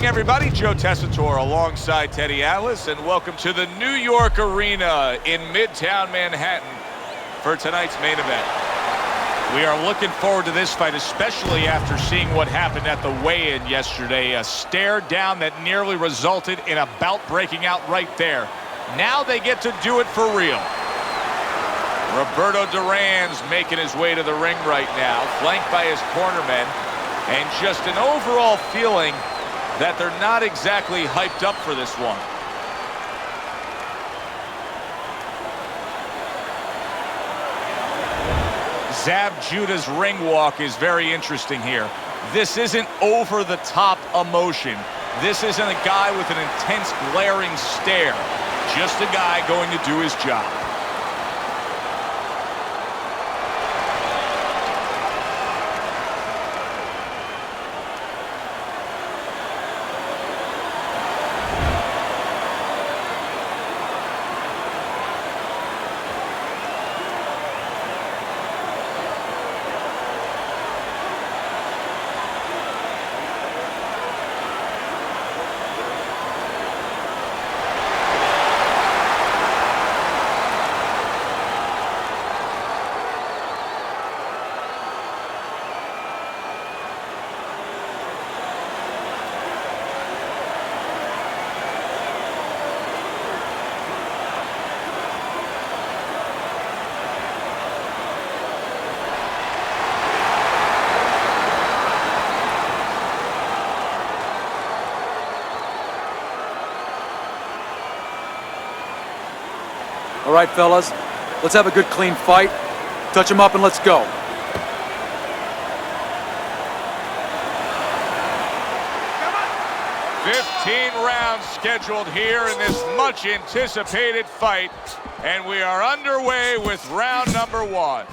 Everybody, Joe Tessitore alongside Teddy Atlas, and welcome to the New York Arena in Midtown Manhattan for tonight's main event. We are looking forward to this fight, especially after seeing what happened at the weigh-in yesterday. A stare down that nearly resulted in a bout breaking out right there. Now they get to do it for real. Roberto Duran's making his way to the ring right now, flanked by his cornermen, and just an overall feeling that they're not exactly hyped up for this one. Zab Judah's ring walk is very interesting here. This isn't over-the-top emotion. This isn't a guy with an intense glaring stare. Just a guy going to do his job. All right, fellas, let's have a good, clean fight. Touch him up and let's go. Come on. 15 rounds scheduled here in this much-anticipated fight, and we are underway with round number one.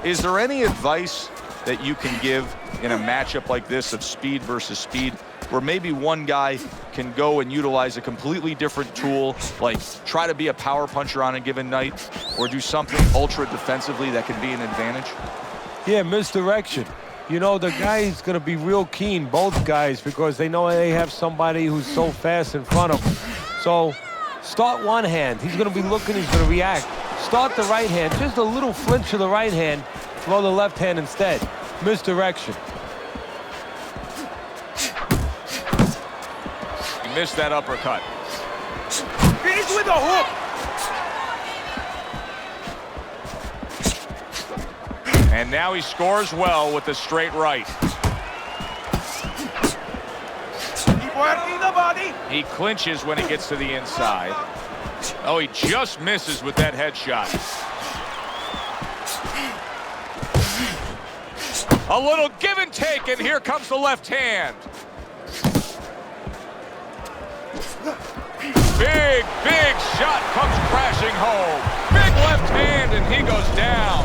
Is there any advice that you can give in a matchup like this of speed versus speed, where maybe one guy can go and utilize a completely different tool, like try to be a power puncher on a given night, or do something ultra defensively that can be an advantage? Yeah, misdirection. You know, the guy's going to be real keen, both guys, because they know they have somebody who's so fast in front of them. So start one hand. He's going to be looking, he's going to react. Start the right hand, just a little flinch to the right hand, throw the left hand instead. Misdirection. Missed that uppercut. Finish with a hook. And now he scores well with the straight right. Keep working the body. He clinches when he gets to the inside. Oh, he just misses with that headshot. A little give and take, and here comes the left hand. Big, big shot comes crashing home. Big left hand, and he goes down.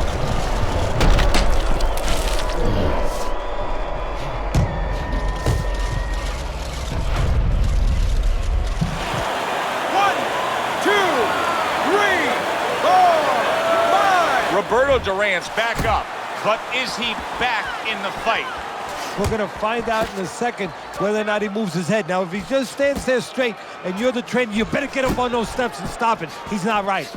One, two, three, 4, 5. Roberto Duran's back up, but is he back in the fight? We're going to find out in a second whether or not he moves his head. Now, if he just stands there straight and you're the trainer, you better get up on those steps and stop it. He's not right.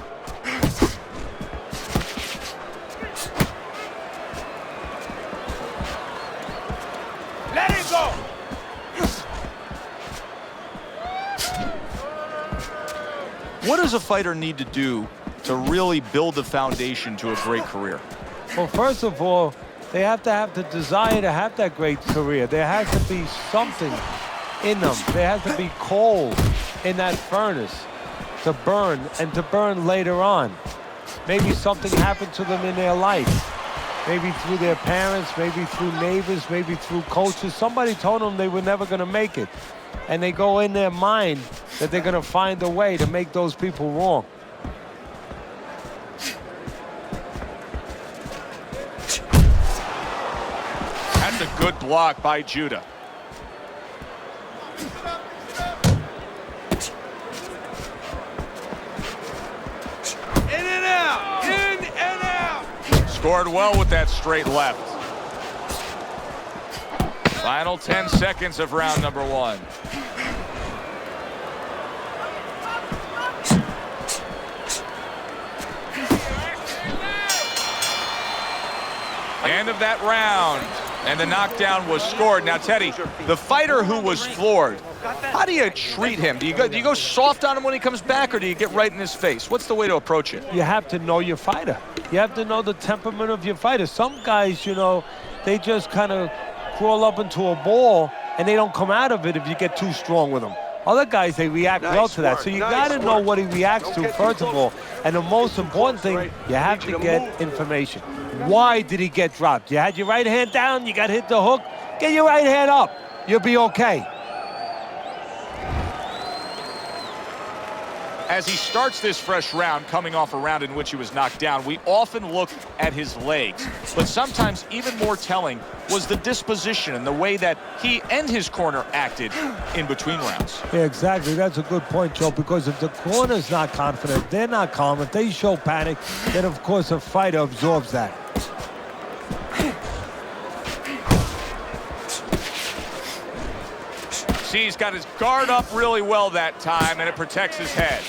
Let it go. What does a fighter need to do to really build the foundation to a great career? Well, first of all, they have to have the desire to have that great career. There has to be something in them. There has to be coal in that furnace to burn, and to burn later on. Maybe something happened to them in their life. Maybe through their parents, maybe through neighbors, maybe through coaches. Somebody told them they were never going to make it. And they go in their mind that they're going to find a way to make those people wrong. That's a good block by Judah. In and out. In and out. Scored well with that straight left. Final 10 seconds of round number 1. End of that round, and the knockdown was scored. Now, Teddy, the fighter who was floored, how do you treat him? Do you go soft on him when he comes back, or do you get right in his face? What's the way to approach it? You have to know your fighter. You have to know the temperament of your fighter. Some guys, you know, they just kind of crawl up into a ball, and they don't come out of it if you get too strong with them. Other guys, they react well to that. So you got to know what he reacts to, first of all. And the most important thing, you have to get information. Why did he get dropped? You had your right hand down, you got hit the hook. Get your right hand up. You'll be okay. As he starts this fresh round, coming off a round in which he was knocked down, we often look at his legs. But sometimes even more telling was the disposition and the way that he and his corner acted in between rounds. Yeah, exactly. That's a good point, Joe, because if the corner's not confident, they're not calm, if they show panic, then of course a fighter absorbs that. See, he's got his guard up really well that time, and it protects his head.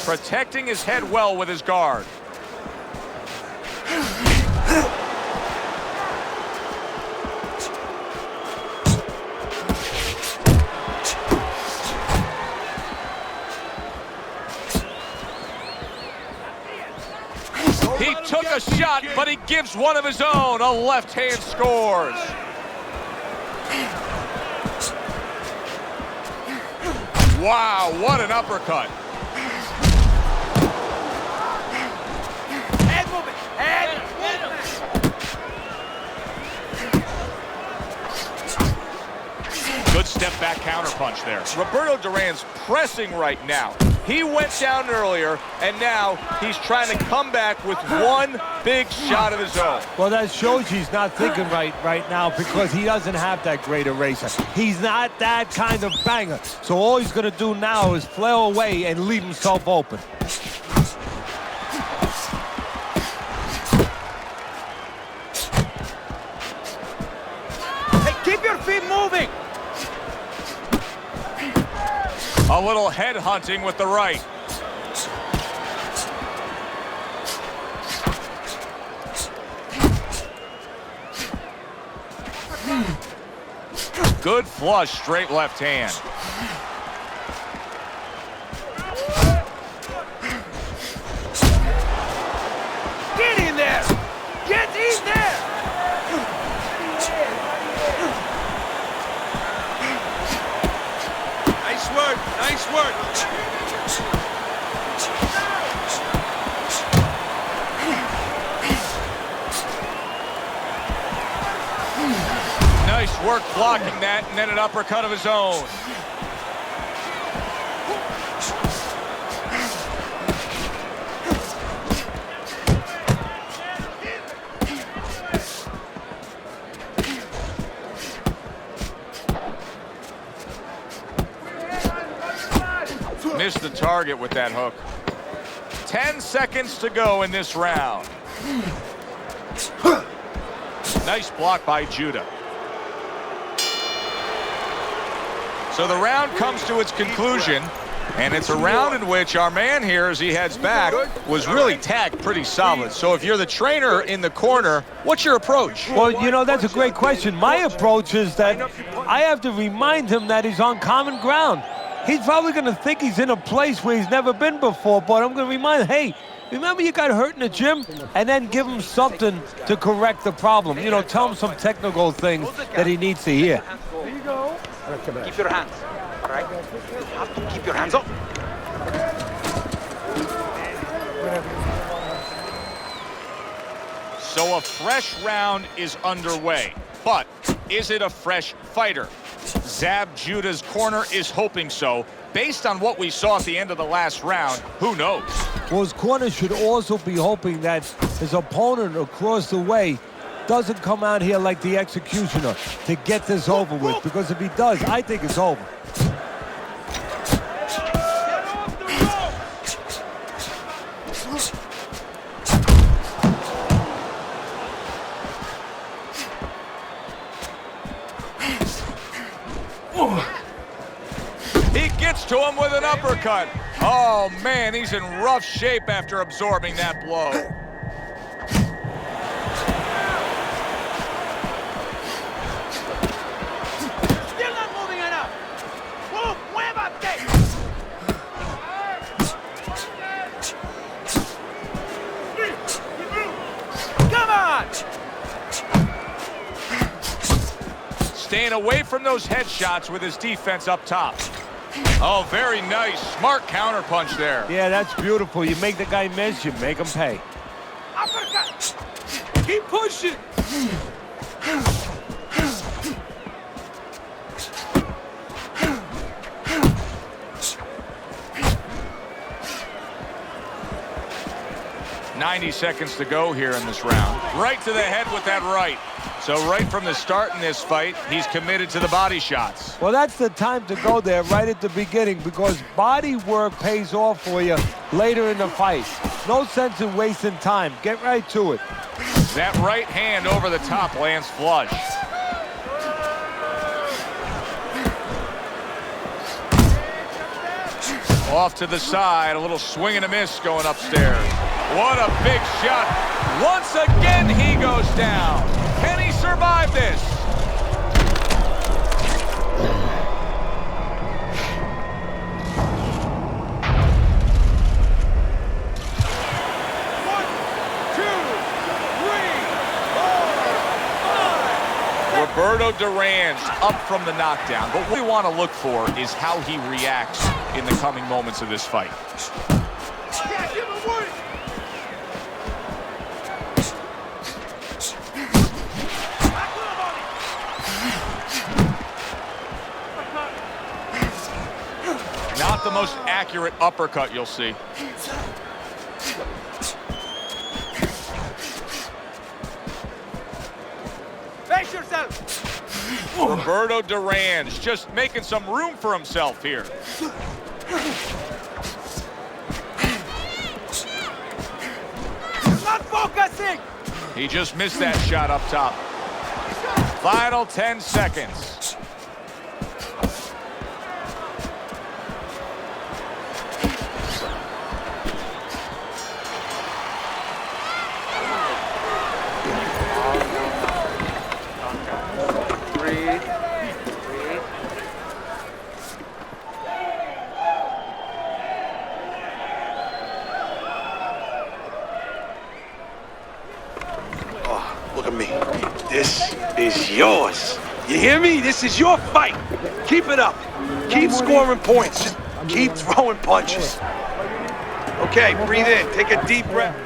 Protecting his head well with his guard. He took a shot, but he gives one of his own. A left hand scores. Wow, what an uppercut. Head movement. Head movement. Good step back counter punch there. Roberto Duran's pressing right now. He went down earlier, and now he's trying to come back with one big shot of his own. Well, that shows he's not thinking right now because he doesn't have that great eraser. He's not that kind of banger. So all he's going to do now is flail away and leave himself open. Hey, keep your feet moving. A little head hunting with the right. Good flush, straight left hand. Get in there. Get in there. Nice work. Nice work. Nice work blocking that, and then an uppercut of his own. Missed the target with that hook. 10 seconds to go in this round. Nice block by Judah. So the round comes to its conclusion, and it's a round in which our man here, as he heads back, was really tagged pretty solid. So if you're the trainer in the corner, what's your approach? Well, you know, that's a great question. My approach is that I have to remind him that he's on common ground. He's probably going to think he's in a place where he's never been before, but I'm going to remind him, hey, remember you got hurt in the gym? And then give him something to correct the problem. You know, tell him some technical things that he needs to hear. There you go. Keep your hands. All right? You have to keep your hands up. So a fresh round is underway, but is it a fresh fighter? Zab Judah's corner is hoping so. Based on what we saw at the end of the last round, who knows? Well, his corner should also be hoping that his opponent across the way doesn't come out here like the executioner to get this over with, because if he does, I think it's over. Gets to him with an uppercut. Oh, man, he's in rough shape after absorbing that blow. Still not moving enough. Move, muévate. Come on. Staying away from those headshots with his defense up top. Oh, very nice. Smart counterpunch there. Yeah, that's beautiful. You make the guy miss, you make him pay. Uppercut. Keep pushing. .90 seconds to go here in this round. Right to the head with that right. So right from the start in this fight, he's committed to the body shots. Well, that's the time to go there right at the beginning because body work pays off for you later in the fight. No sense in wasting time. Get right to it. That right hand over the top lands flush. Off to the side, a little swing and a miss going upstairs. What a big shot. Once again, he goes down. Can he survive this? Roberto Duran's up from the knockdown, but what we want to look for is how he reacts in the coming moments of this fight. Yeah, give him one. Not the most accurate uppercut you'll see. Face yourself. Roberto Duran's just making some room for himself here. Not focusing. He just missed that shot up top. Final 10 seconds. Look at me. This is yours. You hear me? This is your fight. Keep it up. Keep scoring points. Just keep throwing punches. Okay, breathe in. Take a deep breath.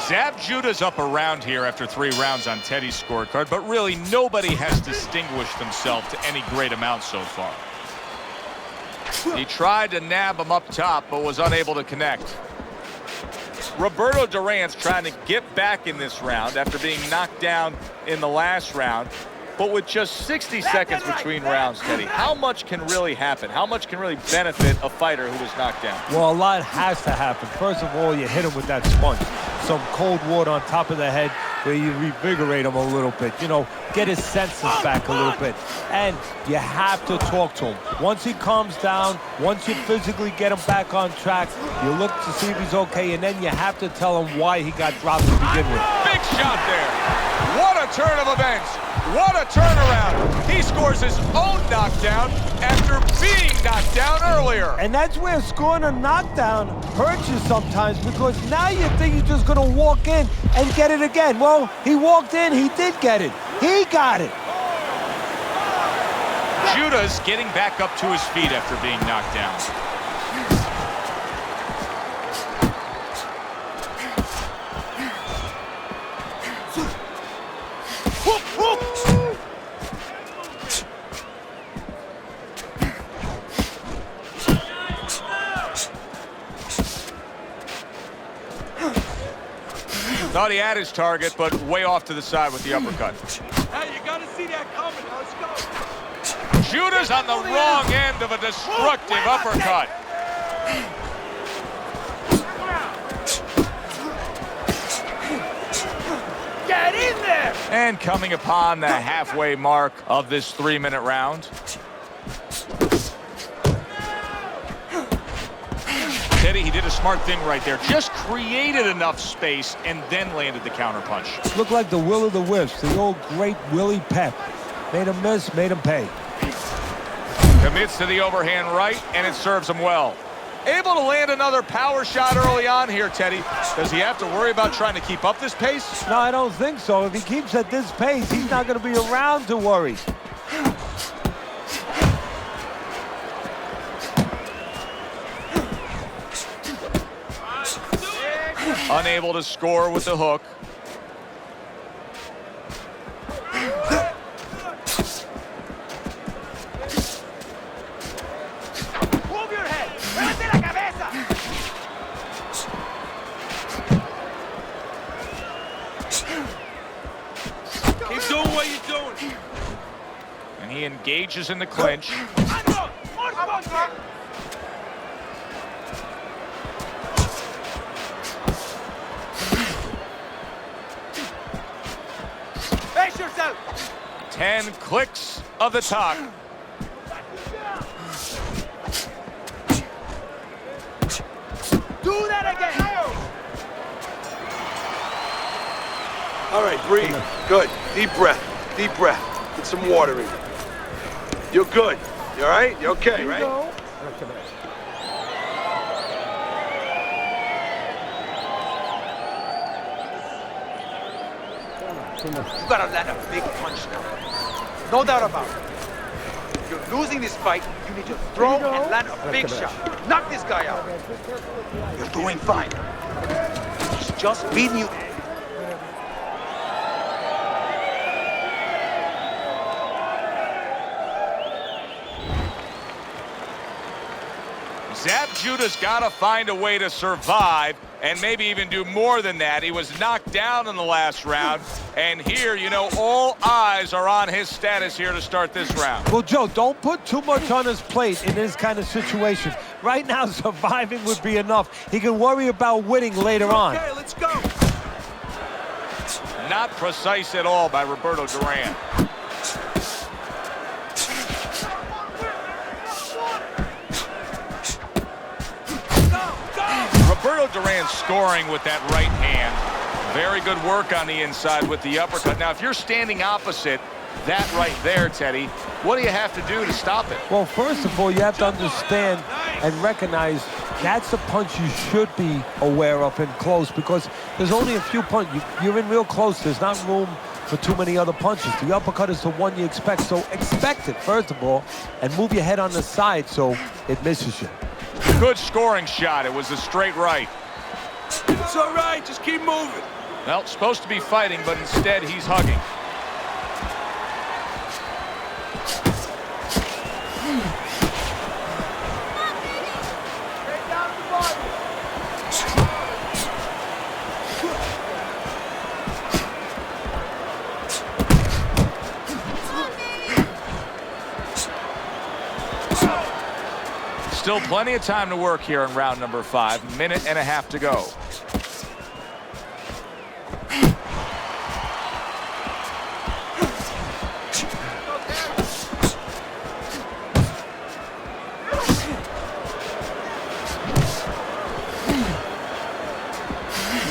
Zab Judah's up around here after 3 rounds on Teddy's scorecard, but really nobody has distinguished himself to any great amount so far. He tried to nab him up top, but was unable to connect. Roberto Duran's trying to get back in this round after being knocked down in the last round, but with just 60 seconds between rounds, Teddy, how much can really happen? How much can really benefit a fighter who was knocked down? Well, a lot has to happen. First of all, you hit him with that sponge. Some cold water on top of the head where you revigorate him a little bit. You know, get his senses back a little bit. And you have to talk to him. Once he calms down, once you physically get him back on track, you look to see if he's okay, and then you have to tell him why he got dropped to begin with. Big shot there. What a turn of events. What a turnaround. He scores his own knockdown after being knocked down earlier. And that's where scoring a knockdown hurts you sometimes, because now you think you're just going to walk in and get it again. Well, he walked in, he did get it. He got it. Judah's getting back up to his feet after being knocked down. Thought he had his target, but way off to the side with the uppercut. Hey, you gotta see that coming. Now let's go. Judah's on the wrong end of a destructive uppercut. Get in there! And coming upon the halfway mark of this 3-minute round. Teddy, he did a smart thing right there. Just created enough space and then landed the counterpunch. Looked like the will of the wisps, the old great Willie Pep. Made him miss, made him pay. Commits to the overhand right, and it serves him well. Able to land another power shot early on here, Teddy. Does he have to worry about trying to keep up this pace? No, I don't think so. If he keeps at this pace, he's not going to be around to worry. Unable to score with the hook. Move your head. Levante la cabeza. Keep doing what you're doing. And he engages in the clinch. Face yourself. 10 clicks of the talk. Do that again. All right, breathe. Good. Deep breath. Deep breath. Get some water in you. You're good. You all right? You okay, right? You gotta land a big punch now. No doubt about it. If you're losing this fight, you need to throw and land a big shot. Knock this guy out. You're doing fine. He's just beating you. Zab Judah's got to find a way to survive and maybe even do more than that. He was knocked down in the last round, and here, you know, all eyes are on his status here to start this round. Well, Joe, don't put too much on his plate in this kind of situation. Right now, surviving would be enough. He can worry about winning later on. Okay, let's go. Not precise at all by Roberto Duran. Roberto Duran scoring with that right hand. Very good work on the inside with the uppercut. Now, if you're standing opposite that right there, Teddy, what do you have to do to stop it? Well, first of all, you have to understand and recognize that's a punch you should be aware of and close, because there's only a few punches. You're in real close. There's not room for too many other punches. The uppercut is the one you expect, so expect it, first of all, and move your head on the side so it misses you. Good scoring shot. It was a straight right. It's all right. Just keep moving. Well, supposed to be fighting, but instead he's hugging. Still plenty of time to work here in round number 5. Minute and a half to go.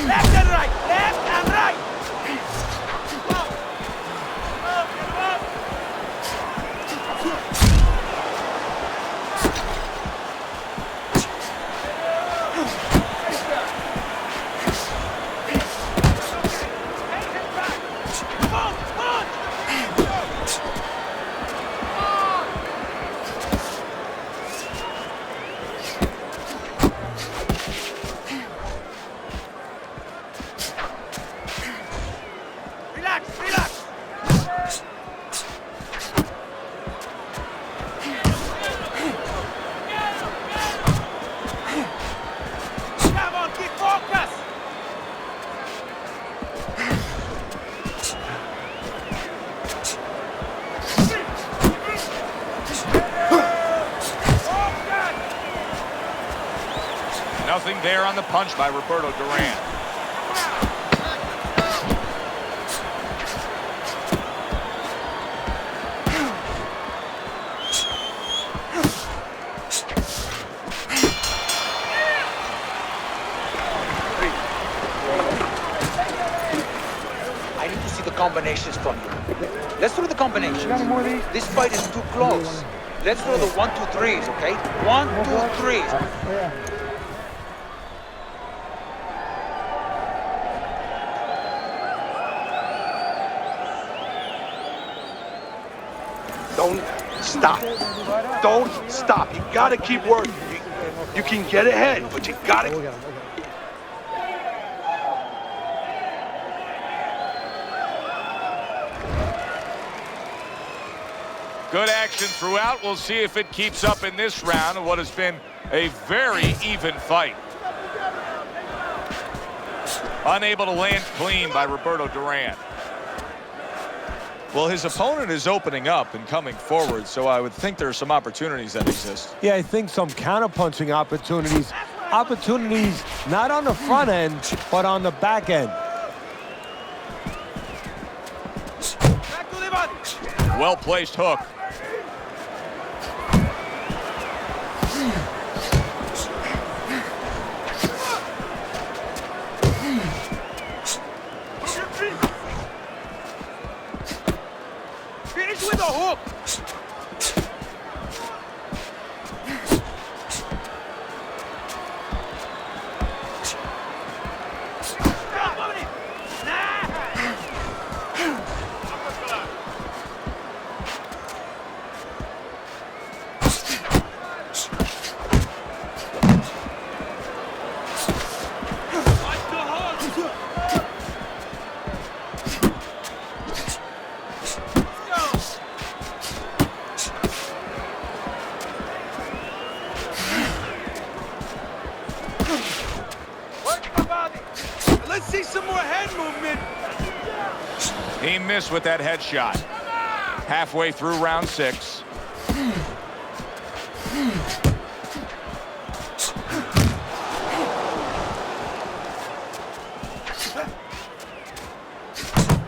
Left and right. Left and right. Relax, relax. Come on, keep focus. Nothing there on the punch by Roberto Duran. combinations from you. Let's throw the combinations. This fight is too close. Let's throw the 1, 2, 3s, okay? 1, 2, 3s. Don't stop. Don't stop. You gotta keep working. You can get ahead, but you gotta... Good action throughout. We'll see if it keeps up in this round of what has been a very even fight. Unable to land clean by Roberto Duran. Well, his opponent is opening up and coming forward, so I would think there are some opportunities that exist. Yeah, I think some counterpunching opportunities. Opportunities not on the front end, but on the back end. Well-placed hook. Finish with a hook. Let's see some more head movement. He missed with that headshot. Halfway through round 6.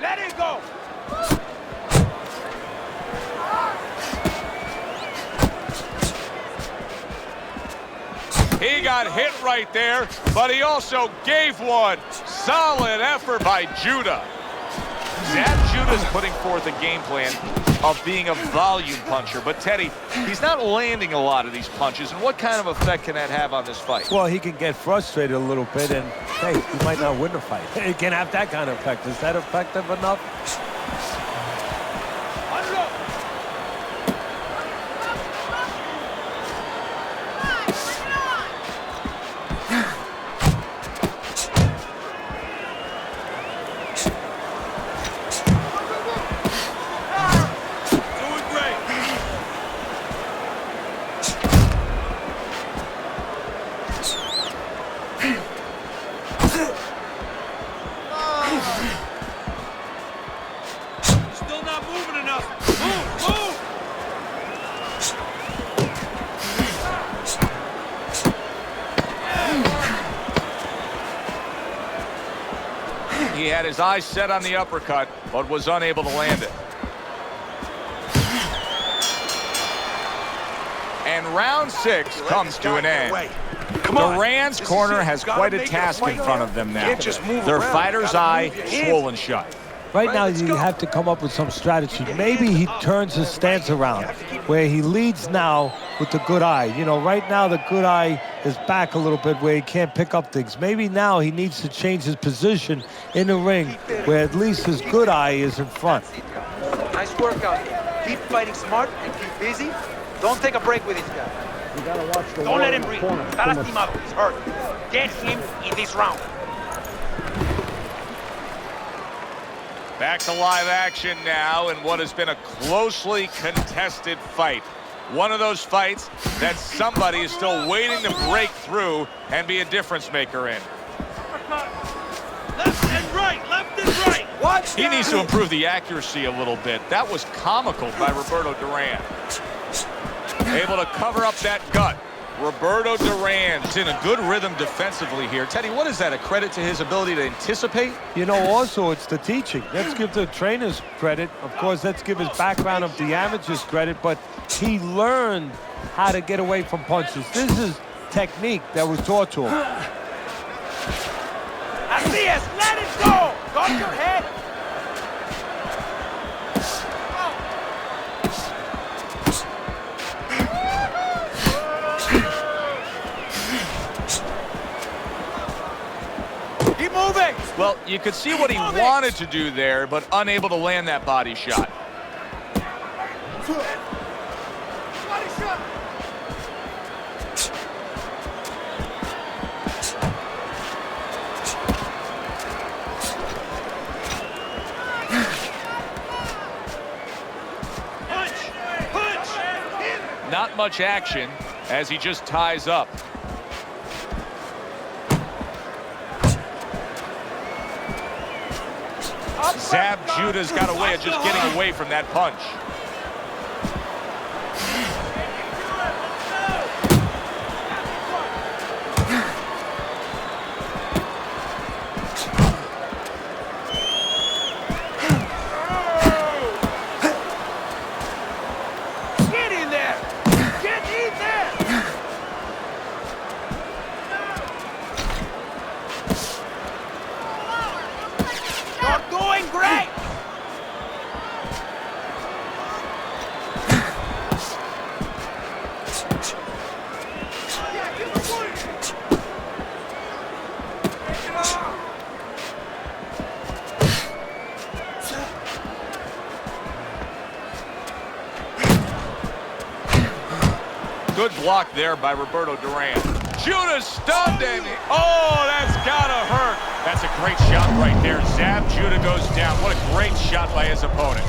Let it go. He got hit right there, but he also gave one. Solid effort by Judah. Zab Judah's putting forth a game plan of being a volume puncher. But, Teddy, he's not landing a lot of these punches. And what kind of effect can that have on this fight? Well, he can get frustrated a little bit, and, hey, he might not win the fight. It can have that kind of effect. Is that effective enough? Still not moving enough. Move! He had his eyes set on the uppercut, but was unable to land it. And round 6 comes to an end. Duran's corner has quite a task in front of them now. Their fighter's eye swollen shut. Right now, you have to come up with some strategy. Maybe he turns his stance around, where he leads now with the good eye. You know, right now the good eye is back a little bit where he can't pick up things. Maybe now he needs to change his position in the ring, where at least his good eye is in front. Nice work out here. Keep fighting smart and keep busy. Don't take a break with this guy. Don't let him breathe. Está lastimado. He's hurt. Get him in this round. Back to live action now in what has been a closely contested fight. One of those fights that somebody is still waiting to break through and be a difference maker in. Left and right. Watch He needs to improve the accuracy a little bit. That was comical by Roberto Duran. Able to cover up that gut. Roberto Duran's in a good rhythm defensively here. Teddy, what is that, a credit to his ability to anticipate? You know, also, it's the teaching. Let's give the trainers credit. Of course, let's give his background of the amateurs credit, but he learned how to get away from punches. This is technique that was taught to him. Así es, let it go! Guard your head! Well, you could see what he wanted to do there, but unable to land that body shot. Body shot. Not much action as he just ties up. Zab Judah's got a way of just getting away from that punch. Get in there! Get in there! You're doing great! Good block there by Roberto Duran. Judah stunned and oh, that's gotta hurt. That's a great shot right there. Zab Judah goes down. What a great shot by his opponent.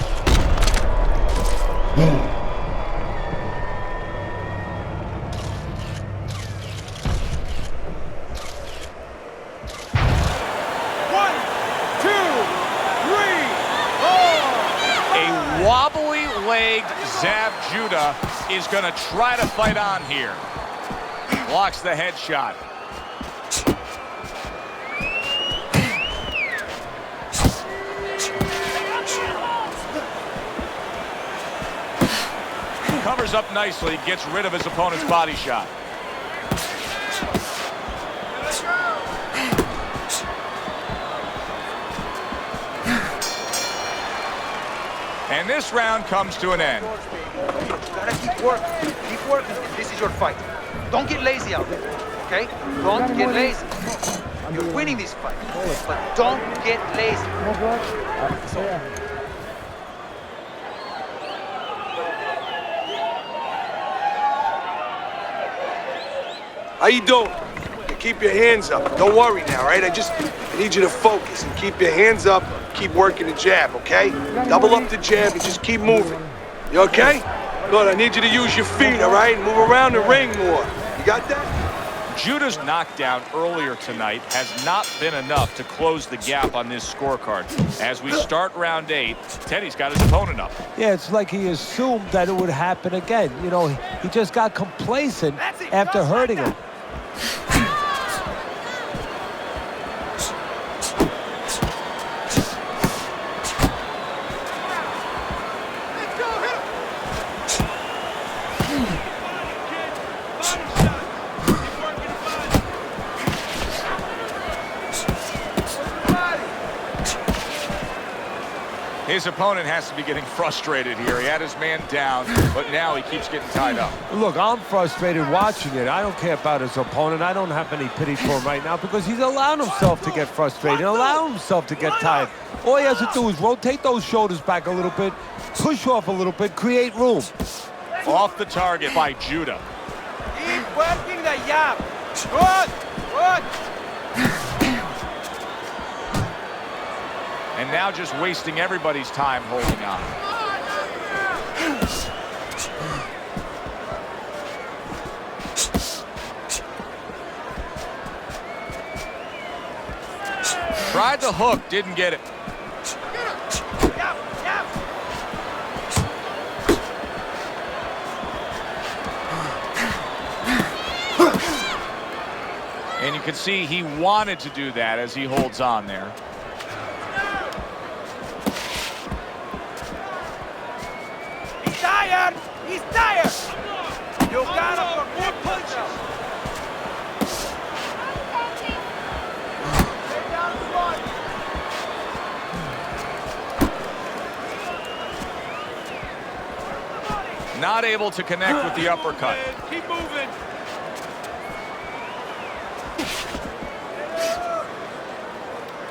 A wobbly-legged Zab Judah is going to try to fight on here. Blocks the headshot. Covers up nicely, gets rid of his opponent's body shot. And this round comes to an end. You gotta keep working. Keep working. This is your fight. Don't get lazy out there, okay? Don't get lazy. You're winning this fight, but don't get lazy. How you doing? You keep your hands up. Don't worry now, right? I need you to focus and keep your hands up. Keep working the jab, okay? Double up the jab and just keep moving. You okay? Good, I need you to use your feet, all right? Move around the ring more. You got that? Judah's knockdown earlier tonight has not been enough to close the gap on this scorecard. As we start round 8, Teddy's got his opponent up. Yeah, it's like he assumed that it would happen again. You know, he just got complacent after hurting him. His opponent has to be getting frustrated here. He had his man down, but now he keeps getting tied up. Look, I'm frustrated watching it. I don't care about his opponent. I don't have any pity for him right now because he's allowed himself to get frustrated, allowed himself to get tired. All he has to do is rotate those shoulders back a little bit, push off a little bit, create room. Off the target by Judah. Keep working the jab. Good, good. And now just wasting everybody's time holding on. Tried the hook, didn't get it. And you can see he wanted to do that as he holds on there. He's tired! You gotta forget punches! Not able to connect with the uppercut. Keep moving.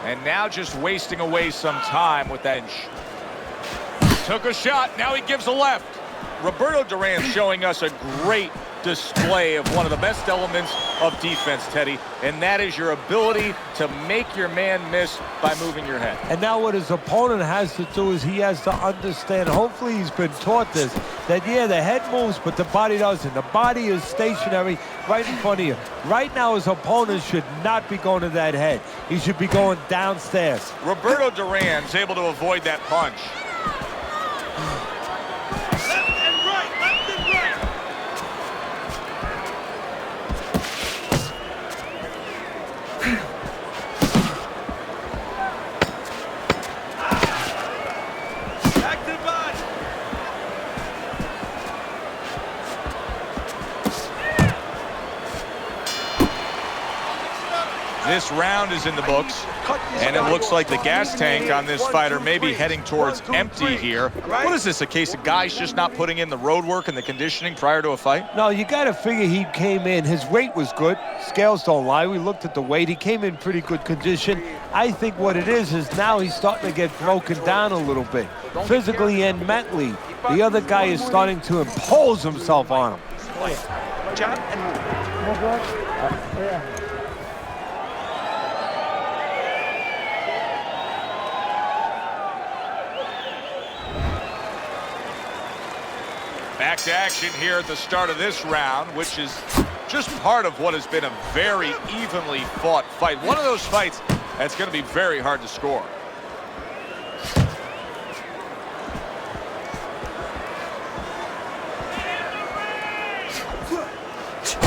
And now just wasting away some time with that. Took a shot. Now he gives a left. Roberto Duran showing us a great display of one of the best elements of defense, Teddy, and that is your ability to make your man miss by moving your head. And now what his opponent has to do is he has to understand, hopefully he's been taught this, that yeah, the head moves, but the body doesn't. The body is stationary right in front of you. Right now, his opponent should not be going to that head. He should be going downstairs. Roberto Duran's able to avoid that punch. This round is in the books, and it looks like the gas tank on this fighter may be heading towards empty here. What is this, a case of guys just not putting in the road work and the conditioning prior to a fight? No, you got to figure he came in. His weight was good. Scales don't lie. We looked at the weight. He came in pretty good condition. I think what it is now he's starting to get broken down a little bit, physically and mentally. The other guy is starting to impose himself on him. Jab and move. Back to action here at the start of this round, which is just part of what has been a very evenly fought fight. One of those fights that's going to be very hard to score.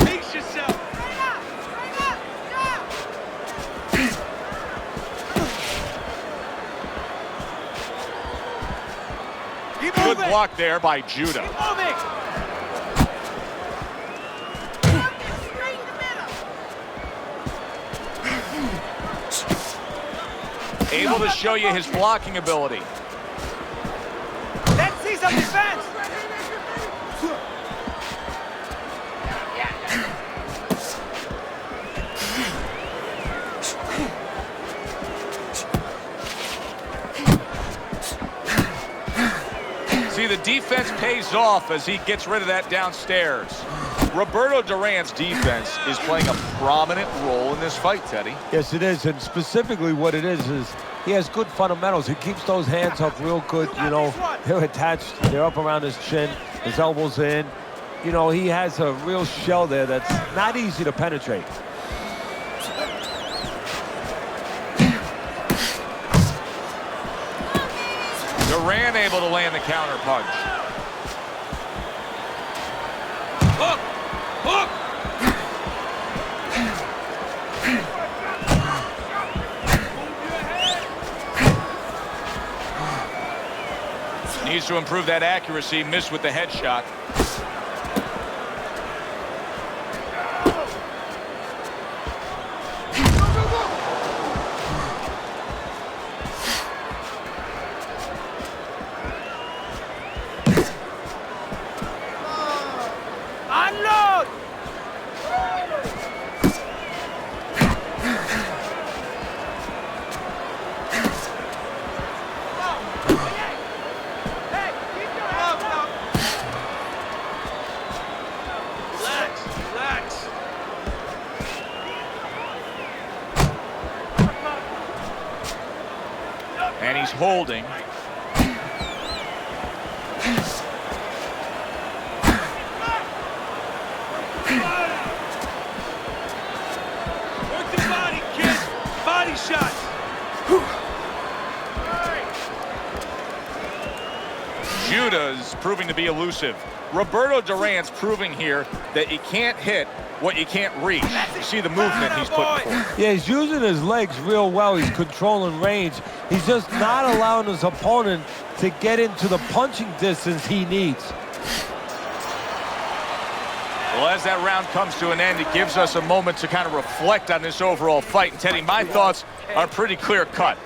Pace yourself. Good block there by Judah. Able to show you his blocking ability. Let's see some defense. See, the defense pays off as he gets rid of that downstairs. Roberto Duran's defense is playing a prominent role in this fight, Teddy. Yes, it is, and specifically what it is he has good fundamentals. He keeps those hands up real good, you know. They're attached, they're up around his chin, his elbows in. You know, he has a real shell there that's not easy to penetrate. Duran able to land the counter punch. Hook! Hook! Needs to improve that accuracy. Missed with the headshot. Unload! Hey, keep your hands up! Relax, relax. And he's holding. Work the body, kid. Body shots. Judah's proving to be elusive. Roberto Duran's proving here that you can't hit what you can't reach. You see the movement he's putting forth. Yeah, he's using his legs real well. He's controlling range. He's just not allowing his opponent to get into the punching distance he needs. Well, as that round comes to an end, it gives us a moment to kind of reflect on this overall fight. And Teddy, my thoughts are pretty clear cut.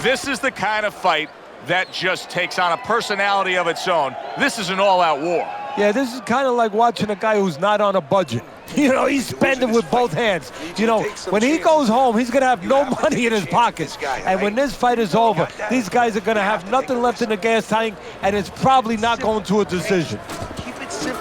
This is the kind of fight that just takes on a personality of its own. This is an all-out war. Yeah, this is kind of like watching a guy who's not on a budget. You know, he's spending with both hands. You know, when he goes home, he's going to have no money in his pocket. And when this fight is over, these guys are going to have nothing left in the gas tank, and it's probably not going to a decision. Keep it simple.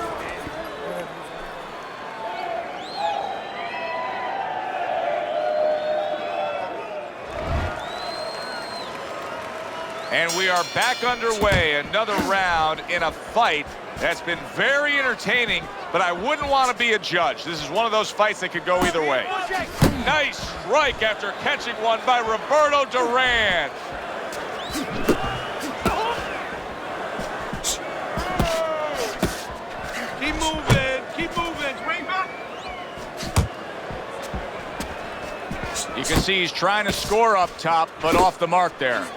And we are back underway. Another round in a fight that's been very entertaining, but I wouldn't want to be a judge. This is one of those fights that could go either way. Nice strike after catching one by Roberto Duran. Keep moving. Keep moving. You can see he's trying to score up top, but off the mark there.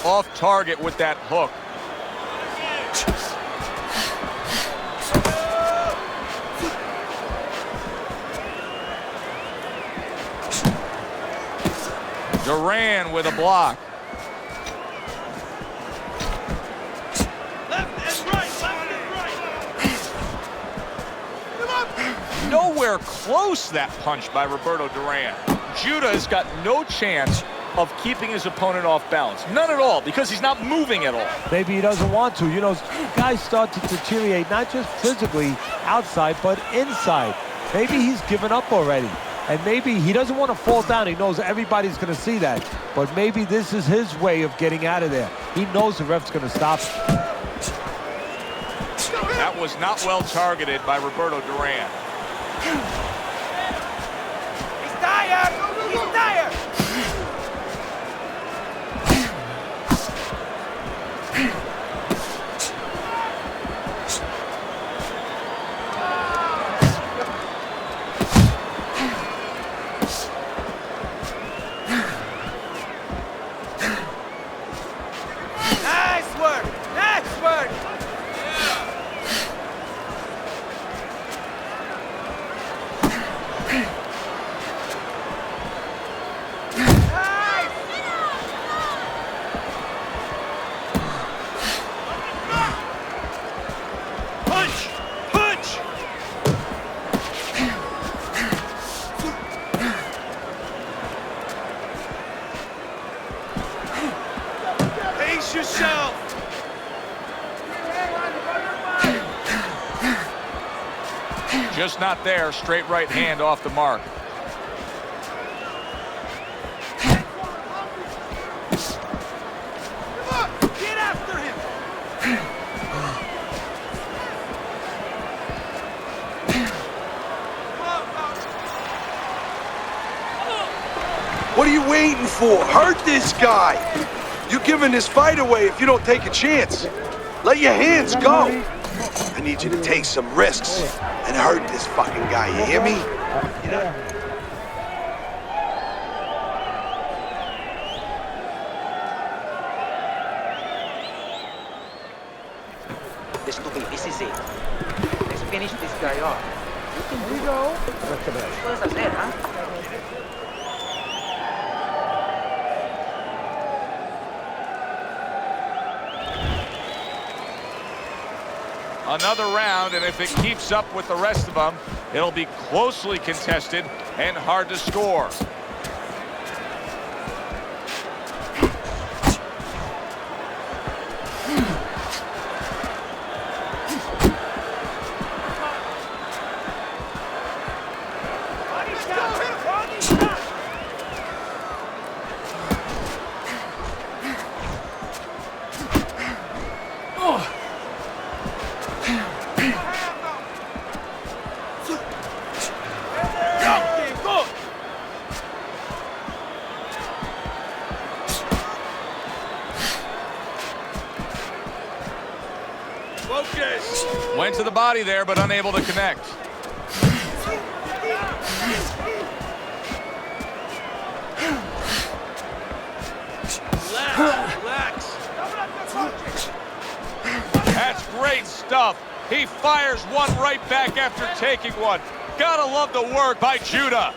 Off target with that hook. Duran with a block. Left and right, left and right. Nowhere close that punch by Roberto Duran. Judah has got no chance of keeping his opponent off balance. None at all, because he's not moving at all. Maybe he doesn't want to. You know, guys start to deteriorate, not just physically outside, but inside. Maybe he's given up already. And maybe he doesn't want to fall down. He knows everybody's going to see that. But maybe this is his way of getting out of there. He knows the ref's going to stop him. That was not well targeted by Roberto Duran. He's tired! He's tired! Nice work! Nice work! Punch! Punch! Pace yourself! Just not there. Straight right hand off the mark. Get after him! What are you waiting for? Hurt this guy! You're giving this fight away if you don't take a chance. Let your hands go. I need you to take some risks and hurt this fucking guy, you hear me? This is it. Let's finish this guy off. Here we go. Puedes hacer, huh? Another round, and if it keeps up with the rest of them, it'll be closely contested and hard to score. Focus! Went to the body there, but unable to connect. great stuff. He fires one right back after taking one. Gotta love the work by Judah.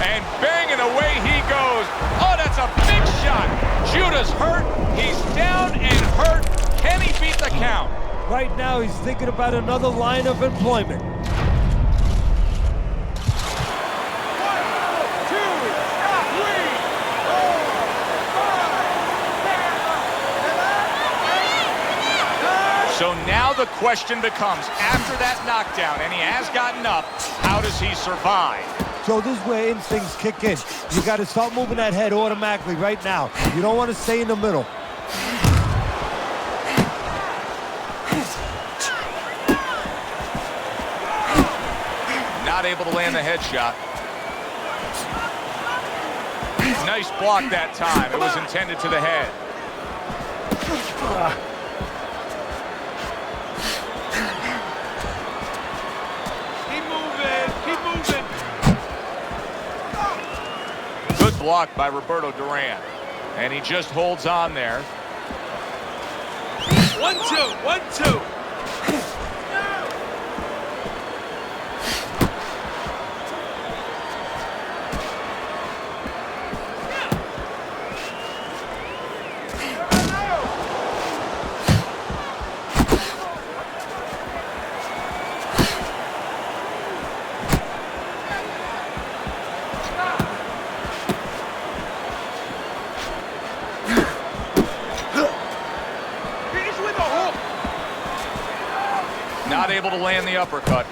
And banging away he goes. Oh, that's a big shot. Judah's hurt. He's down and hurt. Can he beat the count? Right now, he's thinking about another line of employment. So now the question becomes, after that knockdown, and he has gotten up, how does he survive? So this is where instincts kick in. You got to start moving that head automatically right now. You don't want to stay in the middle. Not able to land the headshot. Nice block that time. It was intended to the head. Keep moving. Good block by Roberto Duran. And he just holds on there. 1-2, 1-2. Not able to land the uppercut.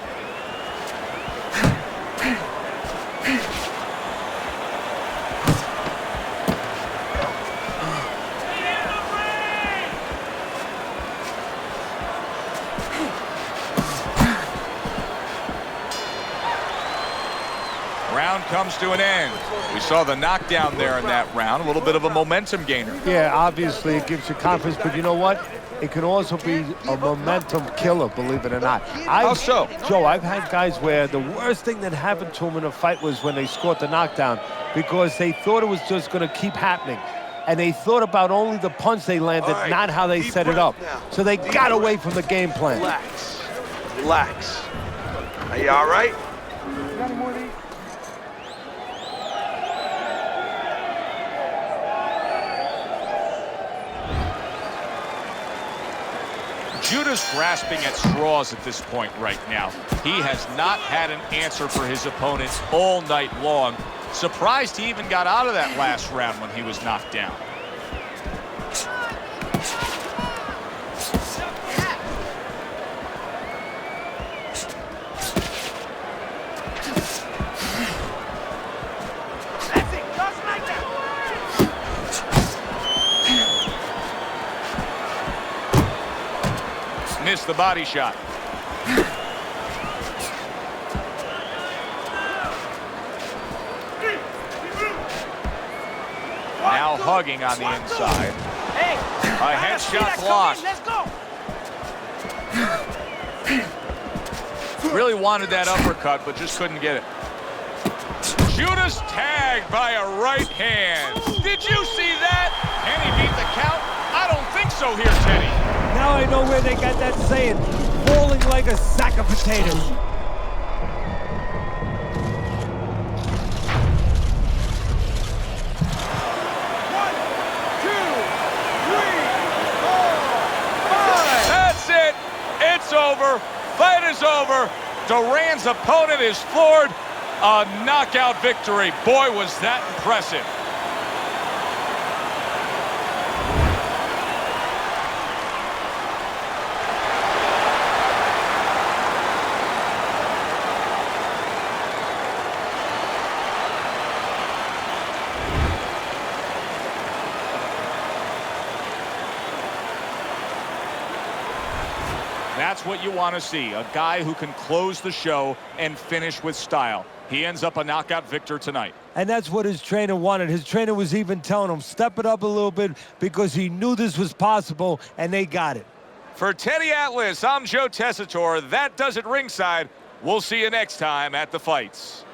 Round comes to an end. We saw the knockdown there in that round. A little bit of a momentum gainer. Yeah, obviously it gives you confidence, but you know what? It can also be a momentum killer, believe it or not. How so? Joe, I've had guys where the worst thing that happened to them in a fight was when they scored the knockdown because they thought it was just going to keep happening. And they thought about only the punch they landed, Right, not how they set it up. now. So they got away from the game plan. Relax. Relax. Are you all right? Judah's grasping at straws at this point right now. He has not had an answer for his opponents all night long. Surprised he even got out of that last round when he was knocked down. Missed the body shot. Now hugging on the inside. Hey, A headshot blocked. Let's go. Really wanted that uppercut, but just couldn't get it. Judah's tagged by a right hand. Did you see that? Can he beat the count? I don't think so here, Teddy. Now I know where they got that saying, falling like a sack of potatoes. That's it. It's over. Fight is over. Duran's opponent is floored. A knockout victory. Boy, was that impressive. That's what you want to see, a guy who can close the show and finish with style. He ends up a knockout victor tonight. And that's what his trainer wanted. His trainer was even telling him, step it up a little bit because he knew this was possible, and they got it. For Teddy Atlas, I'm Joe Tessitore. That does it ringside. We'll see you next time at the fights.